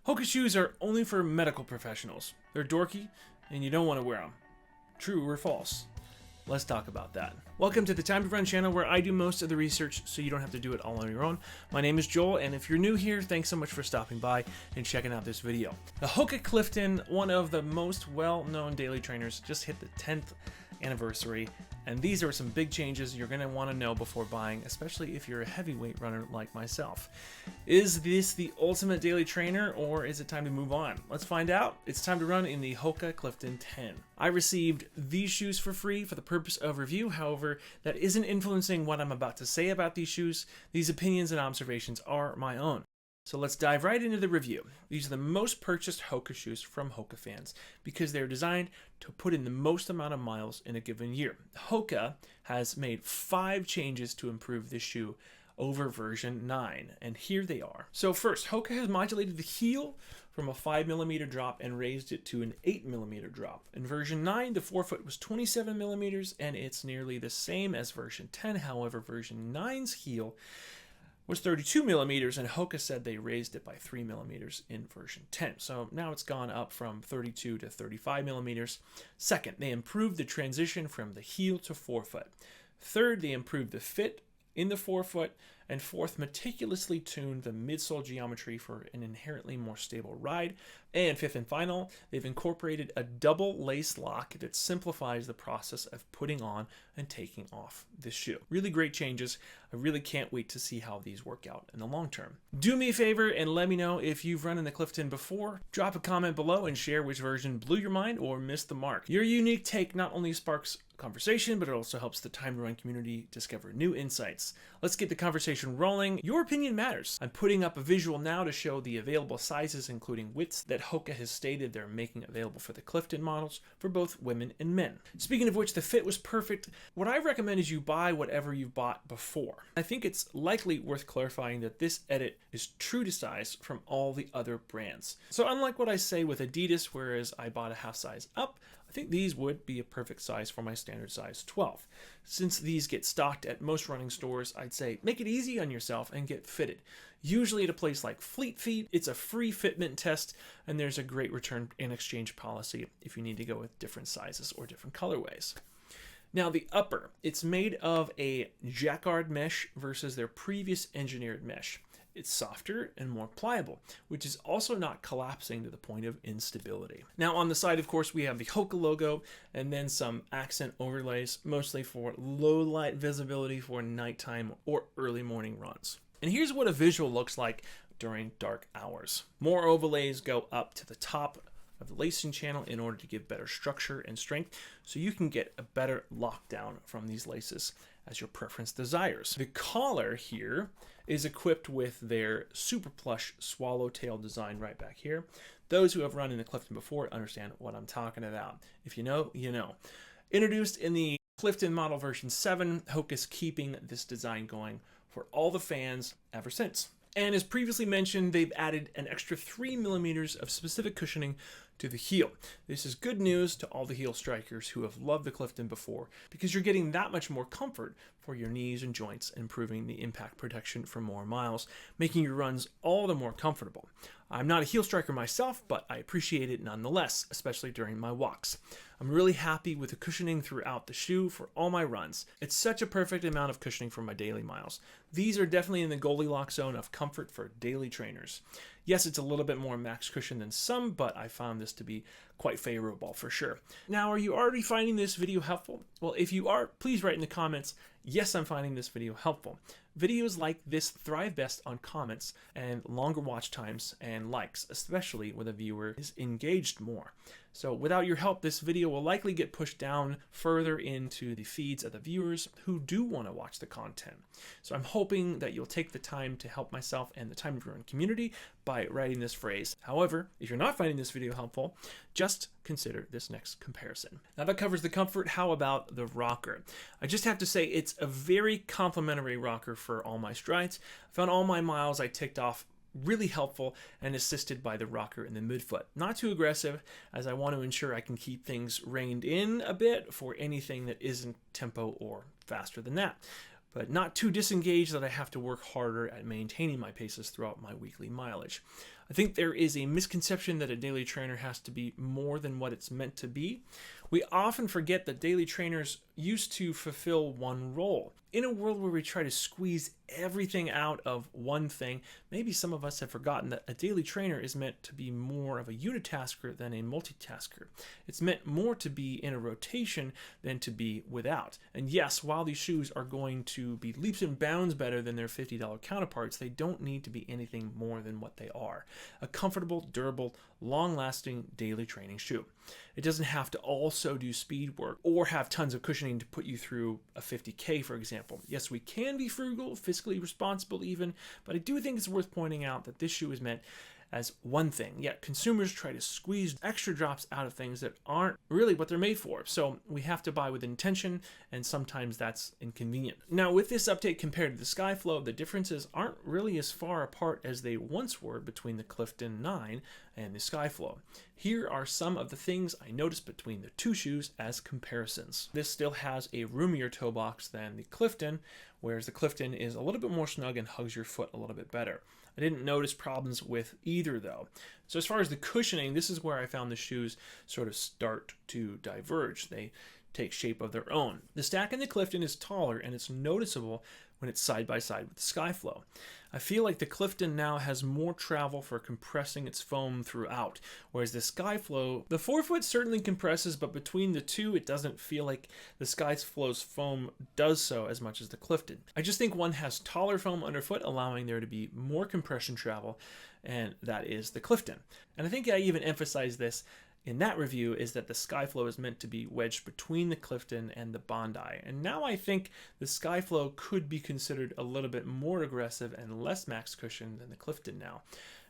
HOKA shoes are only for medical professionals. They're dorky, and you don't want to wear them. True or false? Let's talk about that. Welcome to the Time to Run channel, where I do most of the research so you don't have to do it all on your own. My name is Joel, and if you're new here, thanks so much for stopping by and checking out this video. The HOKA Clifton, one of the most well-known daily trainers, just hit the 10th anniversary, and these are some big changes you're going to want to know before buying, especially if you're a heavyweight runner like myself. Is this the ultimate daily trainer, or is it time to move on? Let's find out. It's time to run in the HOKA Clifton 10. I received these shoes for free for the purpose of review. However, that isn't influencing what I'm about to say about these shoes. These opinions and observations are my own. So let's dive right into the review. These are the most purchased HOKA shoes from HOKA fans because they're designed to put in the most amount of miles in a given year. HOKA has made 5 changes to improve this shoe over version 9, and here they are. So first, HOKA has modulated the heel from a 5mm drop and raised it to an 8mm drop. In version 9, the forefoot was 27mm, and it's nearly the same as version 10. However, version 9's heel was 32mm, and HOKA said they raised it by 3mm in version 10. So now it's gone up from 32 to 35mm. Second, they improved the transition from the heel to forefoot. Third, they improved the fit in the forefoot. And fourth, meticulously tuned the midsole geometry for an inherently more stable ride. And fifth and final, they've incorporated a double lace lock that simplifies the process of putting on and taking off this shoe. Really great changes. I really can't wait to see how these work out in the long term. Do me a favor and let me know if you've run in the Clifton before. Drop a comment below and share which version blew your mind or missed the mark. Your unique take not only sparks conversation, but it also helps the Time to Run community discover new insights. Let's get the conversation rolling. Your opinion matters. I'm putting up a visual now to show the available sizes, including widths that HOKA has stated they're making available for the Clifton models for both women and men. Speaking of which, the fit was perfect. What I recommend is you buy whatever you've bought before. I think it's likely worth clarifying that this edit is true to size from all the other brands. So unlike what I say with Adidas, whereas I bought a half size up, I think these would be a perfect size for my standard size 12. Since these get stocked at most running stores, I'd say make it easy on yourself and get fitted. Usually at a place like Fleet Feet, it's a free fitment test, and there's a great return and exchange policy if you need to go with different sizes or different colorways. Now the upper, it's made of a jacquard mesh versus their previous engineered mesh. It's softer and more pliable, which is also not collapsing to the point of instability. Now on the side, of course, we have the HOKA logo and then some accent overlays, mostly for low light visibility for nighttime or early morning runs. And here's what a visual looks like during dark hours. More overlays go up to the top of the lacing channel in order to give better structure and strength, so you can get a better lockdown from these laces as your preference desires. The collar here is equipped with their super plush swallowtail design right back here. Those who have run in the Clifton before understand what I'm talking about. If you know, you know. Introduced in the Clifton model version 7, HOKA's keeping this design going for all the fans ever since. And as previously mentioned, they've added an extra 3mm of specific cushioning to the heel. This is good news to all the heel strikers who have loved the Clifton before, because you're getting that much more comfort for your knees and joints, improving the impact protection for more miles, making your runs all the more comfortable. I'm not a heel striker myself, but I appreciate it nonetheless, especially during my walks. I'm really happy with the cushioning throughout the shoe for all my runs. It's such a perfect amount of cushioning for my daily miles. These are definitely in the Goldilocks zone of comfort for daily trainers. Yes, it's a little bit more max cushion than some, but I found this to be quite favorable for sure. Now, are you already finding this video helpful? Well, if you are, please write in the comments, yes, I'm finding this video helpful. Videos like this thrive best on comments and longer watch times and likes, especially when the viewer is engaged more. So without your help, this video will likely get pushed down further into the feeds of the viewers who do want to watch the content. So I'm hoping that you'll take the time to help myself and the Time to Run community by writing this phrase. However, if you're not finding this video helpful, just consider this next comparison. Now that covers the comfort. How about the rocker? I just have to say it's a very complimentary rocker for all my strides. I found all my miles I ticked off really helpful and assisted by the rocker in the midfoot. Not too aggressive, as I want to ensure I can keep things reined in a bit for anything that isn't tempo or faster than that, but not too disengaged that I have to work harder at maintaining my paces throughout my weekly mileage. I think there is a misconception that a daily trainer has to be more than what it's meant to be. We often forget that daily trainers used to fulfill one role. In a world where we try to squeeze everything out of one thing, maybe some of us have forgotten that a daily trainer is meant to be more of a unitasker than a multitasker. It's meant more to be in a rotation than to be without. And yes, while these shoes are going to be leaps and bounds better than their $50 counterparts, they don't need to be anything more than what they are. A comfortable, durable, long-lasting daily training shoe. It doesn't have to also do speed work or have tons of cushioning to put you through a 50K, for example. Yes, we can be frugal, fiscally responsible even, but I do think it's worth pointing out that this shoe is meant as one thing, yet consumers try to squeeze extra drops out of things that aren't really what they're made for. So we have to buy with intention, and sometimes that's inconvenient. Now, with this update compared to the Skyflow, the differences aren't really as far apart as they once were between the Clifton 9 and the Skyflow. Here are some of the things I noticed between the two shoes as comparisons. This still has a roomier toe box than the Clifton, whereas the Clifton is a little bit more snug and hugs your foot a little bit better. I didn't notice problems with either though. So as far as the cushioning, this is where I found the shoes sort of start to diverge. They take shape of their own. The stack in the Clifton is taller and it's noticeable when it's side by side with the Skyflow. I feel like the Clifton now has more travel for compressing its foam throughout, whereas the Skyflow, the forefoot certainly compresses, but between the two, it doesn't feel like the Skyflow's foam does so as much as the Clifton. I just think one has taller foam underfoot, allowing there to be more compression travel, and that is the Clifton. And I think I even emphasized this in that review, is that the Skyflow is meant to be wedged between the Clifton and the Bondi. And now I think the Skyflow could be considered a little bit more aggressive and less max cushion than the Clifton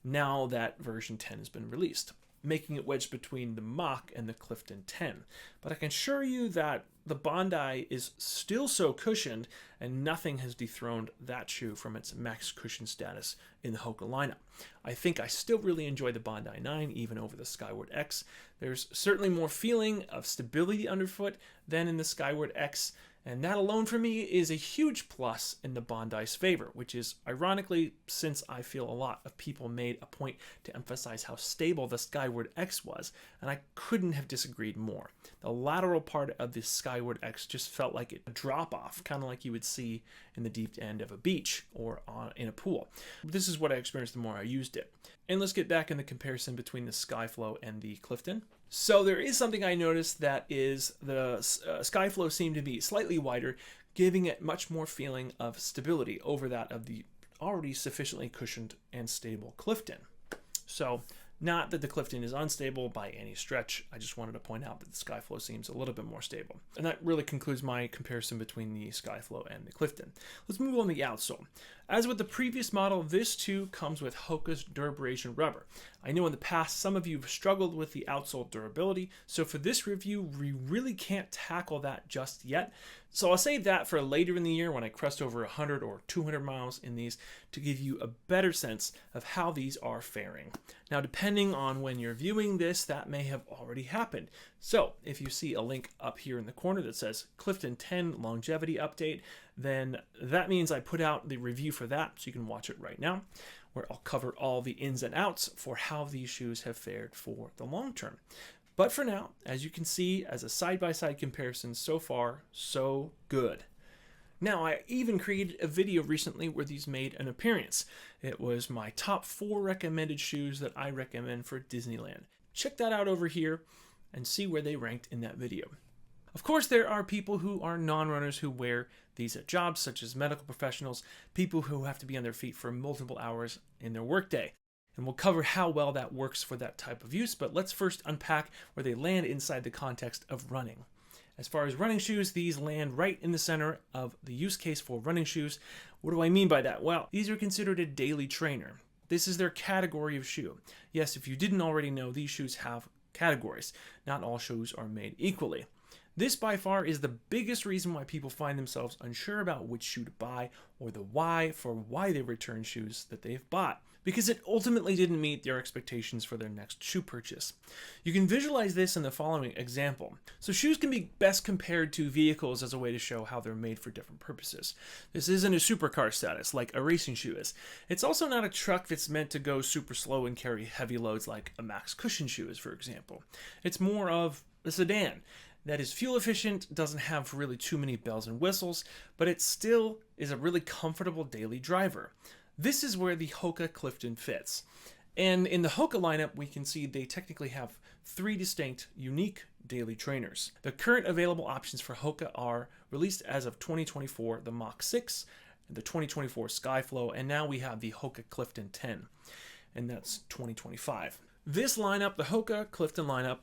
now that version 10 has been released, making it wedged between the Mach and the Clifton 10. But I can assure you that the Bondi is still so cushioned, and nothing has dethroned that shoe from its max cushion status in the HOKA lineup. I think I still really enjoy the Bondi 9 even over the Skyward X. There's certainly more feeling of stability underfoot than in the Skyward X, and that alone for me is a huge plus in the Bondi's favor, which is ironically, since I feel a lot of people made a point to emphasize how stable the Skyward X was, and I couldn't have disagreed more. The lateral part of the Skyward X just felt like a drop-off, kind of like you would see in the deep end of a beach or in a pool. This is what I experienced the more I used it. And let's get back in the comparison between the Skyflow and the Clifton. So there is something I noticed, that is the Skyflow seemed to be slightly wider, giving it much more feeling of stability over that of the already sufficiently cushioned and stable Clifton. So not that the Clifton is unstable by any stretch, I just wanted to point out that the Skyflow seems a little bit more stable. And that really concludes my comparison between the Skyflow and the Clifton. Let's move on to the outsole. As with the previous model, this too comes with HOKA's Durabration rubber. I know in the past some of you have struggled with the outsole durability, so for this review we really can't tackle that just yet. So I'll save that for later in the year when I crest over 100 or 200 miles in these to give you a better sense of how these are faring. Now, depending on when you're viewing this, that may have already happened. So if you see a link up here in the corner that says Clifton 10 Longevity Update, then that means I put out the review for that, so you can watch it right now, where I'll cover all the ins and outs for how these shoes have fared for the long term. But for now, as you can see, as a side-by-side comparison, so far, so good. Now, I even created a video recently where these made an appearance. It was my top 4 recommended shoes that I recommend for Disneyland. Check that out over here and see where they ranked in that video. Of course, there are people who are non-runners who wear these at jobs, such as medical professionals, people who have to be on their feet for multiple hours in their workday. And we'll cover how well that works for that type of use, but let's first unpack where they land inside the context of running. As far as running shoes, these land right in the center of the use case for running shoes. What do I mean by that? Well, these are considered a daily trainer. This is their category of shoe. Yes, if you didn't already know, these shoes have categories. Not all shoes are made equally. This by far is the biggest reason why people find themselves unsure about which shoe to buy, or the why for why they return shoes that they've bought. because it ultimately didn't meet their expectations for their next shoe purchase. You can visualize this in the following example. So shoes can be best compared to vehicles as a way to show how they're made for different purposes. This isn't a supercar status like a racing shoe is. It's also not a truck that's meant to go super slow and carry heavy loads like a max cushion shoe is, for example. It's more of a sedan that is fuel efficient, doesn't have really too many bells and whistles, but it still is a really comfortable daily driver. This is where the HOKA Clifton fits. And in the HOKA lineup, we can see they technically have 3 distinct, unique daily trainers. The current available options for HOKA are released as of 2024, the Mach 6, the 2024 Skyflow, and now we have the HOKA Clifton 10, and that's 2025. This lineup, the HOKA Clifton lineup,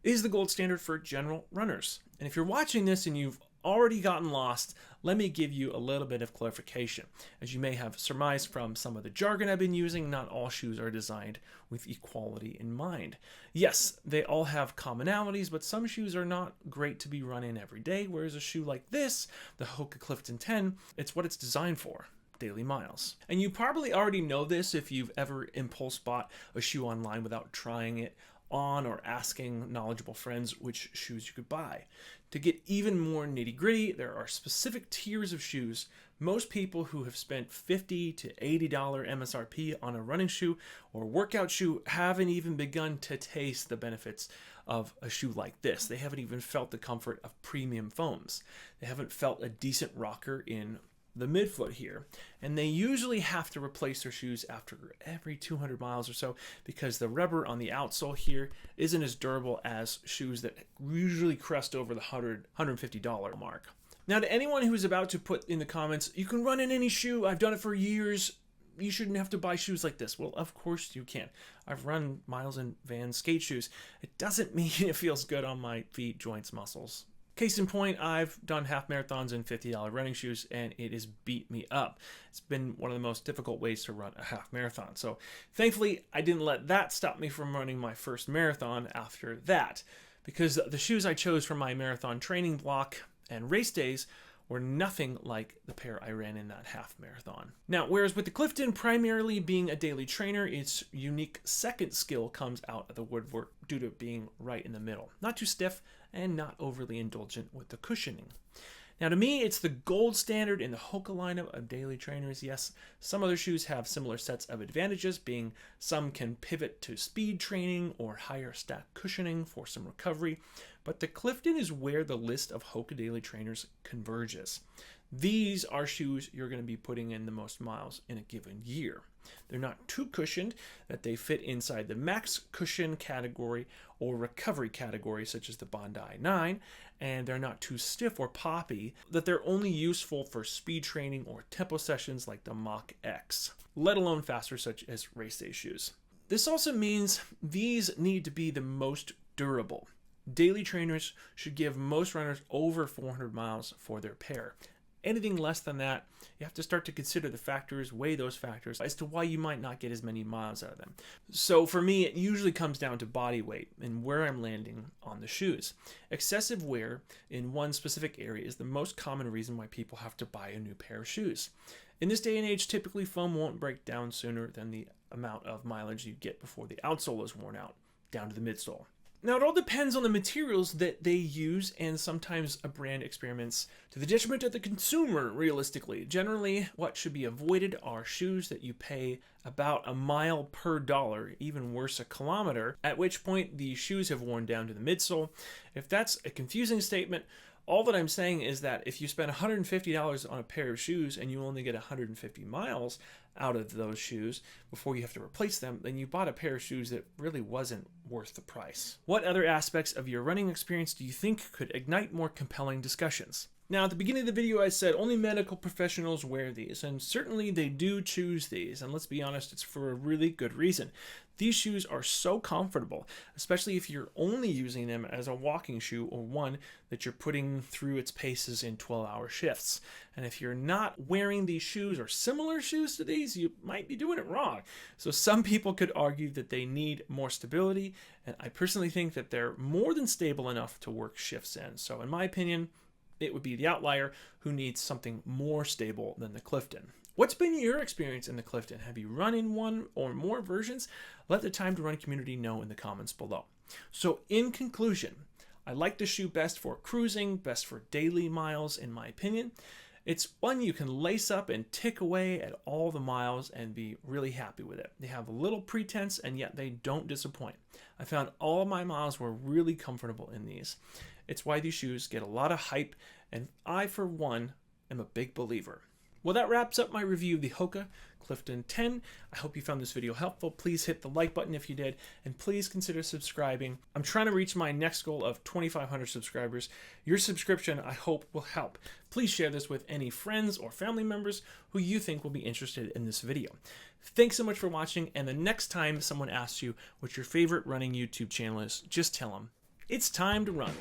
is the gold standard for general runners. And if you're watching this and you've already gotten lost, let me give you a little bit of clarification. As you may have surmised from some of the jargon I've been using, not all shoes are designed with equality in mind. Yes, they all have commonalities, but some shoes are not great to be run in every day, whereas a shoe like this, the HOKA Clifton 10, it's what it's designed for. Daily miles. And you probably already know this if you've ever impulse bought a shoe online without trying it on or asking knowledgeable friends which shoes you could buy. To get even more nitty-gritty, there are specific tiers of shoes. Most people who have spent $50 to $80 MSRP on a running shoe or workout shoe haven't even begun to taste the benefits of a shoe like this. They haven't even felt the comfort of premium foams. They haven't felt a decent rocker in the midfoot here, and they usually have to replace their shoes after every 200 miles or so because the rubber on the outsole here isn't as durable as shoes that usually crest over the $150 mark. Now, to anyone who is about to put in the comments, you can run in any shoe, I've done it for years, you shouldn't have to buy shoes like this. Well, of course you can. I've run miles in Vans skate shoes. It doesn't mean it feels good on my feet, joints, muscles. Case in point, I've done half marathons in $50 running shoes, and it has beat me up. It's been one of the most difficult ways to run a half marathon. So thankfully, I didn't let that stop me from running my first marathon after that, because the shoes I chose for my marathon training block and race days were nothing like the pair I ran in that half marathon. Now, whereas with the Clifton primarily being a daily trainer, its unique second skill comes out of the woodwork due to being right in the middle. Not too stiff and not overly indulgent with the cushioning. Now, to me, it's the gold standard in the HOKA lineup of daily trainers. Yes, some other shoes have similar sets of advantages, being some can pivot to speed training or higher stack cushioning for some recovery, but the Clifton is where the list of HOKA daily trainers converges. These are shoes you're going to be putting in the most miles in a given year. They're not too cushioned that they fit inside the max cushion category or recovery category, such as the Bondi 9, and they're not too stiff or poppy that they're only useful for speed training or tempo sessions like the Mach X, let alone faster such as race day shoes. This also means these need to be the most durable. Daily trainers should give most runners over 400 miles for their pair. Anything less than that, you have to start to consider the factors, weigh those factors as to why you might not get as many miles out of them. So for me, it usually comes down to body weight and where I'm landing on the shoes. Excessive wear in one specific area is the most common reason why people have to buy a new pair of shoes. In this day and age, typically foam won't break down sooner than the amount of mileage you get before the outsole is worn out, down to the midsole. Now, it all depends on the materials that they use, and sometimes a brand experiments to the detriment of the consumer, realistically. Generally, what should be avoided are shoes that you pay about a mile per dollar, even worse, a kilometer, at which point the shoes have worn down to the midsole. If that's a confusing statement, all that I'm saying is that if you spend $150 on a pair of shoes and you only get 150 miles out of those shoes before you have to replace them, then you bought a pair of shoes that really wasn't worth the price. What other aspects of your running experience do you think could ignite more compelling discussions? Now, at the beginning of the video, I said only medical professionals wear these, and certainly they do choose these, and let's be honest, it's for a really good reason. These shoes are so comfortable, especially if you're only using them as a walking shoe or one that you're putting through its paces in 12-hour shifts. And if you're not wearing these shoes or similar shoes to these, you might be doing it wrong. So some people could argue that they need more stability, and I personally think that they're more than stable enough to work shifts in. So in my opinion, it would be the outlier who needs something more stable than the Clifton. What's been your experience in the Clifton? Have you run in one or more versions? Let the Time to Run community know in the comments below. So in conclusion, I like the shoe best for cruising, best for daily miles in my opinion. It's one you can lace up and tick away at all the miles and be really happy with it. They have a little pretense and yet they don't disappoint. I found all of my miles were really comfortable in these. It's why these shoes get a lot of hype, and I for one am a big believer. Well, that wraps up my review of the HOKA Clifton 10. I hope you found this video helpful. Please hit the like button if you did, and please consider subscribing. I'm trying to reach my next goal of 2,500 subscribers. Your subscription, I hope, will help. Please share this with any friends or family members who you think will be interested in this video. Thanks so much for watching, and the next time someone asks you what your favorite running YouTube channel is, just tell them, it's time to run.